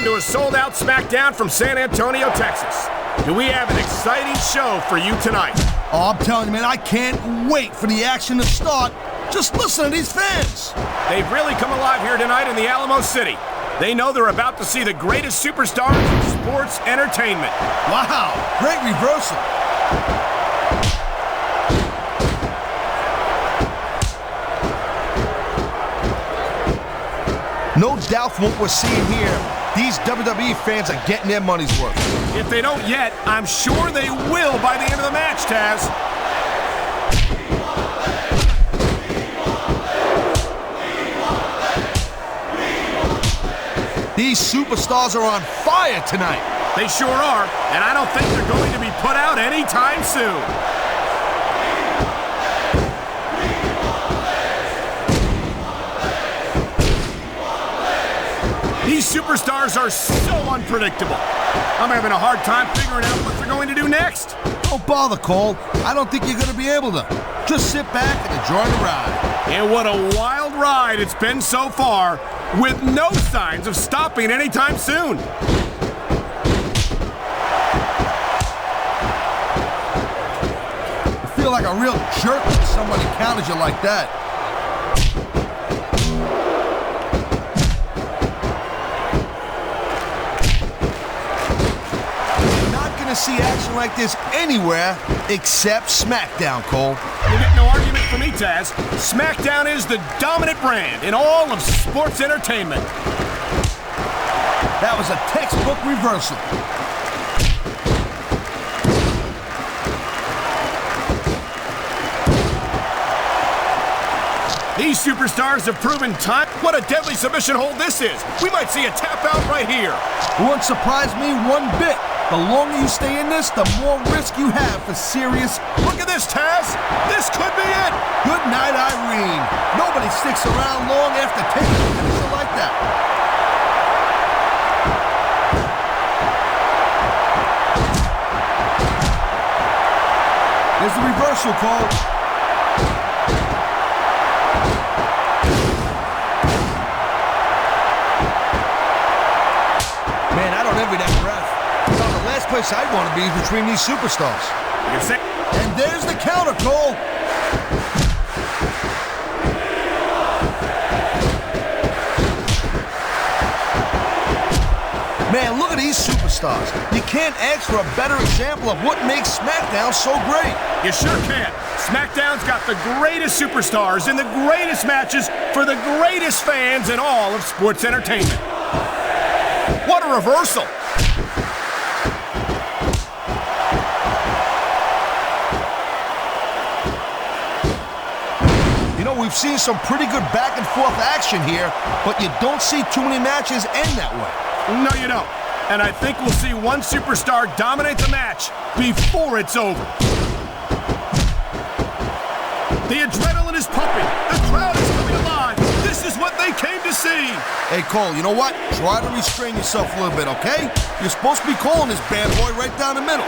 welcome to a sold-out SmackDown from San Antonio, Texas. Do we have an exciting show for you tonight? Oh, I'm telling you, man, I can't wait for the action to start. Just listen to these fans. They've really come alive here tonight in the Alamo City. They know they're about to see the greatest superstars in sports entertainment. Wow, great reversal. No doubt from what we're seeing here, these WWE fans are getting their money's worth. If they don't yet, I'm sure they will by the end of the match, Taz. These superstars are on fire tonight. They sure are, and I don't think they're going to be put out anytime soon. These superstars are so unpredictable. I'm having a hard time figuring out what they're going to do next. Don't bother, Cole. I don't think you're going to be able to. Just sit back and enjoy the ride. And what a wild ride it's been so far, with no signs of stopping anytime soon. You feel like a real jerk when somebody counters you like that. To see action like this anywhere except SmackDown, Cole. You'll get no argument from me, Taz. SmackDown is the dominant brand in all of sports entertainment. That was a textbook reversal. These superstars have proven time. What a deadly submission hold this is. We might see a tap out right here. It wouldn't surprise me one bit. The longer you stay in this, the more risk you have for serious... Look at this, Taz! This could be it! Good night, Irene. Nobody sticks around long after taking a finisher like that. There's the reversal, Cole. Man, I don't envy that breath. The last place I'd want to be is between these superstars. And there's the counter, Cole. Man, look at these superstars. You can't ask for a better example of what makes SmackDown so great. You sure can. SmackDown's got the greatest superstars in the greatest matches for the greatest fans in all of sports entertainment. What a reversal. You know, we've seen some pretty good back and forth action here, but you don't see too many matches end that way. No, you don't. And I think we'll see one superstar dominate the match before it's over. The adrenaline is pumping. The crowd is coming alive. This is what they came to see. Hey, Cole, you know what? Try to restrain yourself a little bit, okay? You're supposed to be calling this bad boy right down the middle.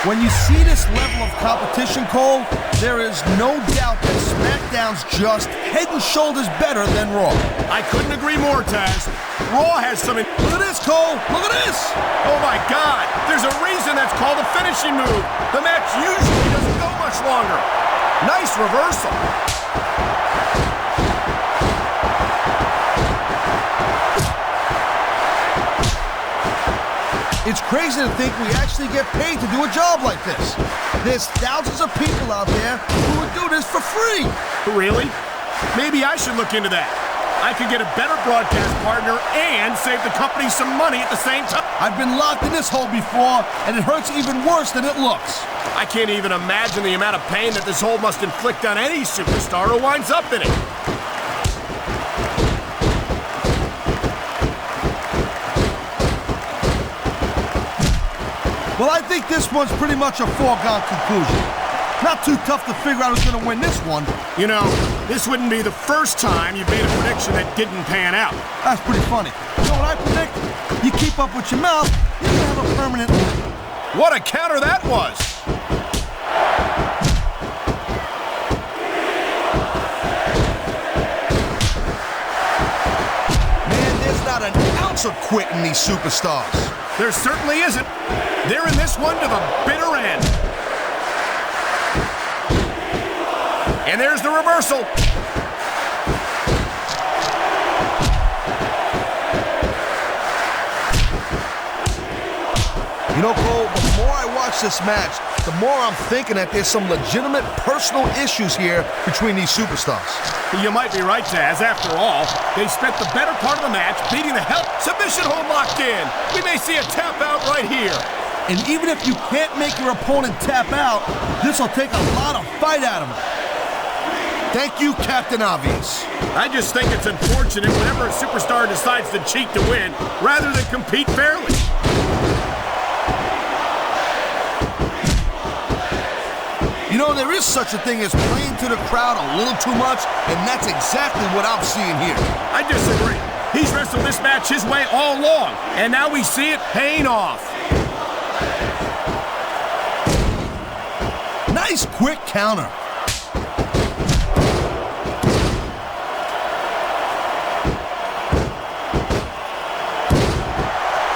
When you see this level of competition, Cole, there is no doubt that SmackDown's just head and shoulders better than Raw. I couldn't agree more, Taz. Raw has some... Look at this, Cole! Look at this! Oh, my God! There's a reason that's called a finishing move. The match usually doesn't go much longer. Nice reversal. It's crazy to think we actually get paid to do a job like this. There's thousands of people out there who would do this for free. Really? Maybe I should look into that. I could get a better broadcast partner and save the company some money at the same time. I've been locked in this hole before, and it hurts even worse than it looks. I can't even imagine the amount of pain that this hole must inflict on any superstar who winds up in it. Well, I think this one's pretty much a foregone conclusion. Not too tough to figure out who's going to win this one. You know, this wouldn't be the first time you made a prediction that didn't pan out. That's pretty funny. You know what I predict? You keep up with your mouth, you're going to have a permanent... What a counter that was! There's not an ounce of quit in these superstars. There certainly isn't. They're in this one to the bitter end. And there's the reversal. You know, Cole, the more I watch this match, the more I'm thinking that there's some legitimate personal issues here between these superstars. You might be right, Taz. After all, they spent the better part of the match beating the hell. Submission hold locked in. We may see a tap out right here. And even if you can't make your opponent tap out, this will take a lot of fight out of him. Thank you, Captain Obvious. I just think it's unfortunate whenever a superstar decides to cheat to win rather than compete fairly. You know, there is such a thing as playing to the crowd a little too much, and that's exactly what I'm seeing here. I disagree. He's wrestled this match his way all along, and now we see it paying off. Nice quick counter.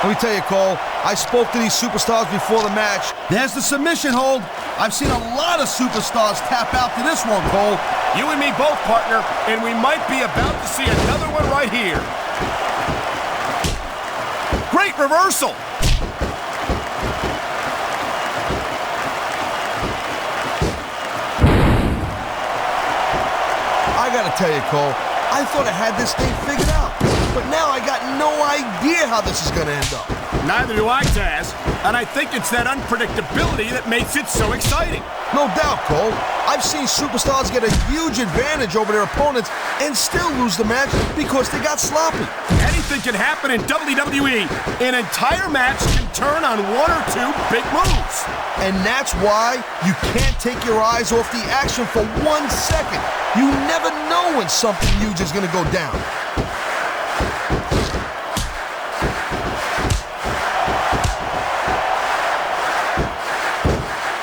Let me tell you, Cole, I spoke to these superstars before the match. There's the submission hold. I've seen a lot of superstars tap out to this one, Cole. You and me both, partner, and we might be about to see another one right here. Great reversal. I gotta tell you, Cole, I thought I had this thing figured out. But now I got no idea how this is gonna end up. Neither do I, Taz. And I think it's that unpredictability that makes it so exciting. No doubt, Cole. I've seen superstars get a huge advantage over their opponents and still lose the match because they got sloppy. Anything can happen in WWE. An entire match can turn on one or two big moves. And that's why you can't take your eyes off the action for 1 second. You never know when something huge is gonna go down.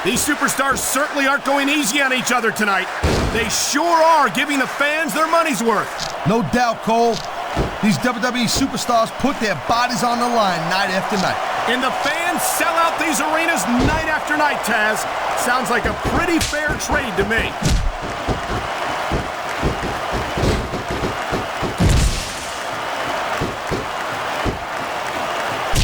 These superstars certainly aren't going easy on each other tonight. They sure are giving the fans their money's worth. No doubt, Cole. These WWE superstars put their bodies on the line night after night. And the fans sell out these arenas night after night, Taz. Sounds like a pretty fair trade to me.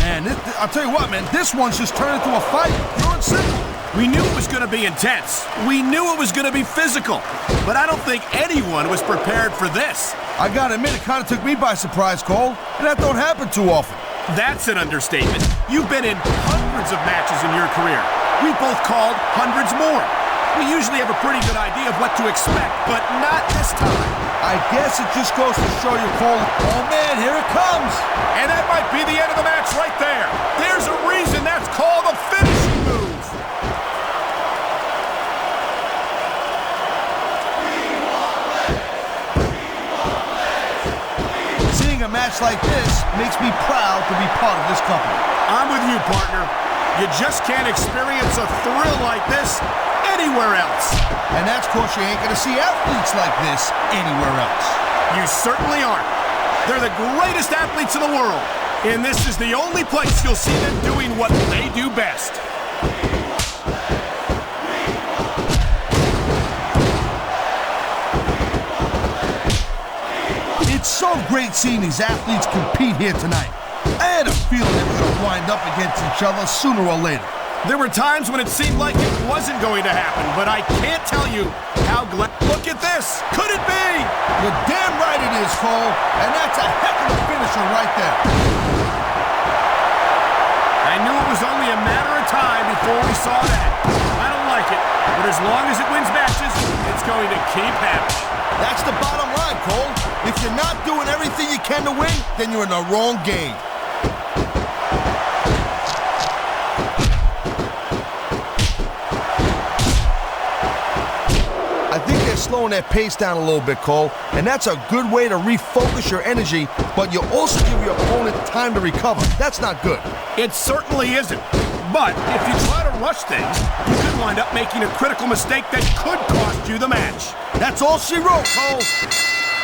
Man, I'll tell you what, man, this one's just turned into a fight. Pure and simple. We knew it was going to be intense. We knew it was going to be physical. But I don't think anyone was prepared for this. I gotta admit, it kind of took me by surprise, Cole. And that don't happen too often. That's an understatement. You've been in hundreds of matches in your career. We've both called hundreds more. We usually have a pretty good idea of what to expect, but not this time. I guess it just goes to show you, Cole. Oh, man, here it comes. And that might be the end of the match right there. There's a reason that's called a finishing move. Seeing a match like this makes me proud to be part of this company. I'm with you, partner. You just can't experience a thrill like this anywhere else. And that's because you ain't gonna see athletes like this anywhere else. You certainly aren't. They're the greatest athletes in the world. And this is the only place you'll see them doing what they do best. It's so great seeing these athletes compete here tonight. I had a feeling they were gonna wind up against each other sooner or later. There were times when it seemed like it wasn't going to happen, but I can't tell you how glad. Look at this! Could it be? You're damn right it is, Cole. And that's a heck of a finisher right there. I knew it was only a matter of time before we saw that. I don't like it, but as long as it wins matches, it's going to keep happening. That's the bottom line, Cole. If you're not doing everything you can to win, then you're in the wrong game. I think they're slowing their pace down a little bit, Cole, and that's a good way to refocus your energy, but you also give your opponent time to recover. That's not good. It certainly isn't. But if you try to rush things, you could wind up making a critical mistake that could cost you the match. That's all she wrote, Cole.